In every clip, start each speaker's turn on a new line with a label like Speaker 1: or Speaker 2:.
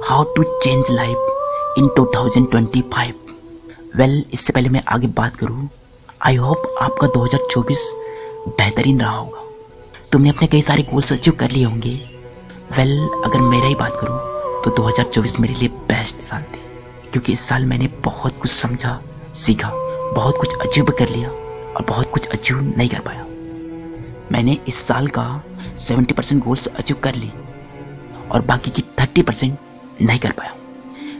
Speaker 1: How to change life in 2025। Well, इससे पहले मैं आगे बात करूँ, आई होप आपका 2024 बेहतरीन रहा होगा। तुमने अपने कई सारे गोल्स अचीव कर लिए होंगे। वेल, अगर मेरा ही बात करूँ तो 2024 मेरे लिए बेस्ट साल थी, क्योंकि इस साल मैंने बहुत कुछ समझा, सीखा, बहुत कुछ अचीव कर लिया और बहुत कुछ अचीव नहीं कर पाया। मैंने इस साल का 70% गोल्स अचीव कर ली और बाकी की 30% नहीं कर पाया,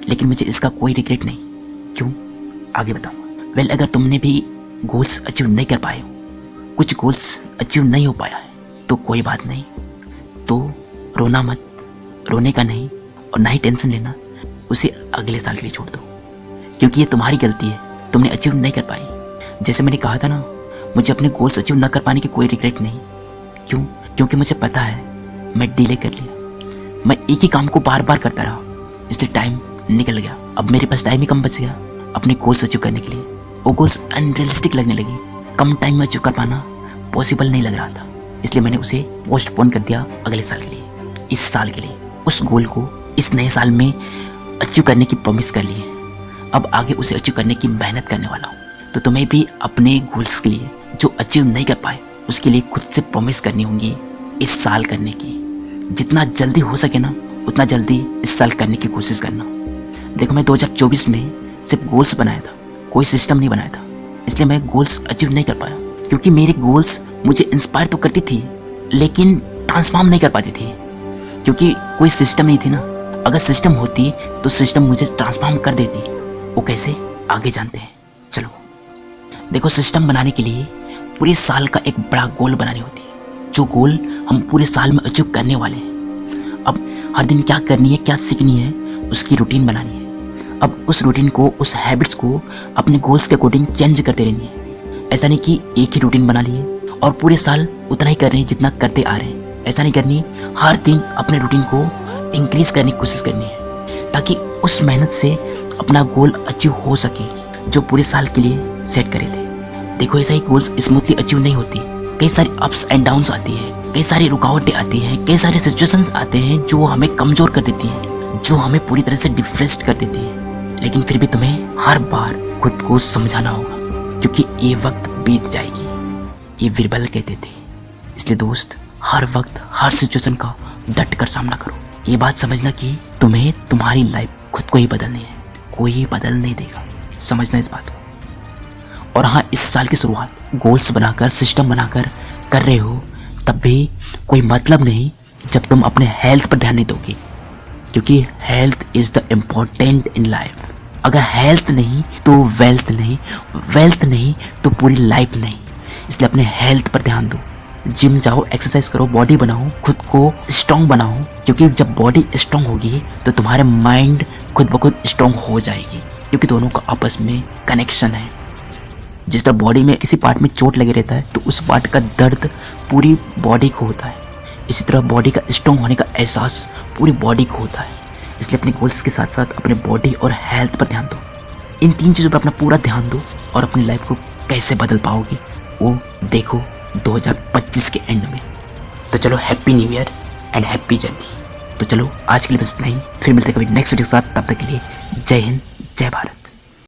Speaker 1: लेकिन मुझे इसका कोई रिग्रेट नहीं। क्यों, आगे बताऊंगा। वेल, अगर तुमने भी गोल्स अचीव नहीं कर पाए, कुछ गोल्स अचीव नहीं हो पाया है, तो कोई बात नहीं। तो रोना मत, रोने का नहीं और ना ही टेंशन लेना, उसे अगले साल के लिए छोड़ दो, क्योंकि ये तुम्हारी गलती है, तुमने अचीव नहीं कर पाई। जैसे मैंने कहा था ना, मुझे अपने गोल्स अचीव न कर पाने की कोई रिग्रेट नहीं। क्यों? क्योंकि मुझे पता है मैं डिले कर लिया, मैं एक ही काम को बार बार करता रहा, इसलिए टाइम निकल गया। अब मेरे पास टाइम ही कम बच गया अपने गोल्स अचीव करने के लिए। वो गोल्स अनरियलिस्टिक लगने लगी, कम टाइम में अचीव कर पाना पॉसिबल नहीं लग रहा था, इसलिए मैंने उसे पोस्टपोन कर दिया अगले साल के लिए, इस साल के लिए। उस गोल को इस नए साल में अचीव करने की प्रॉमिस कर ली है, अब आगे उसे अचीव करने की मेहनत करने वाला हूँ। तो तुम्हें भी अपने गोल्स के लिए जो अचीव नहीं कर पाए, उसके लिए खुद से प्रॉमिस करनी होंगी इस साल करने की। जितना जल्दी हो सके ना, उतना जल्दी इस साल करने की कोशिश करना। देखो, मैं 2024 में सिर्फ गोल्स बनाया था, कोई सिस्टम नहीं बनाया था, इसलिए मैं गोल्स अचीव नहीं कर पाया। क्योंकि मेरे गोल्स मुझे इंस्पायर तो करती थी, लेकिन ट्रांसफॉर्म नहीं कर पाती थी, क्योंकि कोई सिस्टम नहीं थी ना। अगर सिस्टम होती तो सिस्टम मुझे ट्रांसफॉर्म कर देती। वो कैसे, आगे जानते हैं। चलो देखो, सिस्टम बनाने के लिए पूरे साल का एक बड़ा गोल बनानी होती है, जो गोल हम पूरे साल में अचीव करने वाले हैं। अब हर दिन क्या करनी है, क्या सीखनी है, उसकी रूटीन बनानी है। अब उस रूटीन को, उस हैबिट्स को अपने गोल्स के अकॉर्डिंग चेंज करते रहनी है। ऐसा नहीं कि एक ही रूटीन बना लिए और पूरे साल उतना ही कर रहे हैं जितना करते आ रहे हैं। ऐसा नहीं करनी, हर दिन अपने रूटीन को इंक्रीज करने की कोशिश करनी है, ताकि उस मेहनत से अपना गोल अचीव हो सके जो पूरे साल के लिए सेट करे थे। देखो, ऐसा ही गोल्स स्मूथली अचीव नहीं होती, कई सारी अप्स एंड डाउन्स आती है, कई सारी रुकावटें आती हैं, कई सारे सिचुएशंस आते हैं जो हमें कमजोर कर देती हैं, जो हमें पूरी तरह से डिप्रेस्ड कर देती हैं। लेकिन फिर भी तुम्हें हर बार खुद को समझाना होगा, क्योंकि ये वक्त बीत जाएगी, ये बीरबल कहते थे। इसलिए दोस्त, हर वक्त हर सिचुएशन का डट कर सामना करो। ये बात समझना कि तुम्हें तुम्हारी लाइफ खुद को ही बदलनी है, कोई बदल नहीं देगा। समझना इस बात को। और हाँ, इस साल की शुरुआत गोल्स बनाकर, सिस्टम बनाकर कर रहे हो, तब भी कोई मतलब नहीं जब तुम अपने हेल्थ पर ध्यान नहीं दोगे, क्योंकि health is the important in life. अगर हेल्थ नहीं तो वेल्थ नहीं, वेल्थ नहीं तो पूरी लाइफ नहीं। इसलिए अपने हेल्थ पर ध्यान दो, जिम जाओ, एक्सरसाइज करो, बॉडी बनाओ, खुद को स्ट्रॉन्ग बनाओ, क्योंकि जब बॉडी स्ट्रॉन्ग होगी तो तुम्हारे माइंड खुद ब खुद स्ट्रॉन्ग हो जाएगी, क्योंकि दोनों का आपस में कनेक्शन है। जिस तरह बॉडी में किसी पार्ट में चोट लगे रहता है तो उस पार्ट का दर्द पूरी बॉडी को होता है, इसी तरह बॉडी का स्ट्रॉन्ग होने का एहसास पूरी बॉडी को होता है। इसलिए अपने गोल्स के साथ साथ अपने बॉडी और हेल्थ पर ध्यान दो। इन तीन चीज़ों पर अपना पूरा ध्यान दो और अपनी लाइफ को कैसे बदल पाओगे वो देखो 2025 के एंड में। तो चलो, happy new year and happy journey. तो चलो, आज के लिए बस इतना ही, फिर मिलते कभी नेक्स्ट वीडियो के साथ। तब तक के लिए जय हिंद, जय भारत।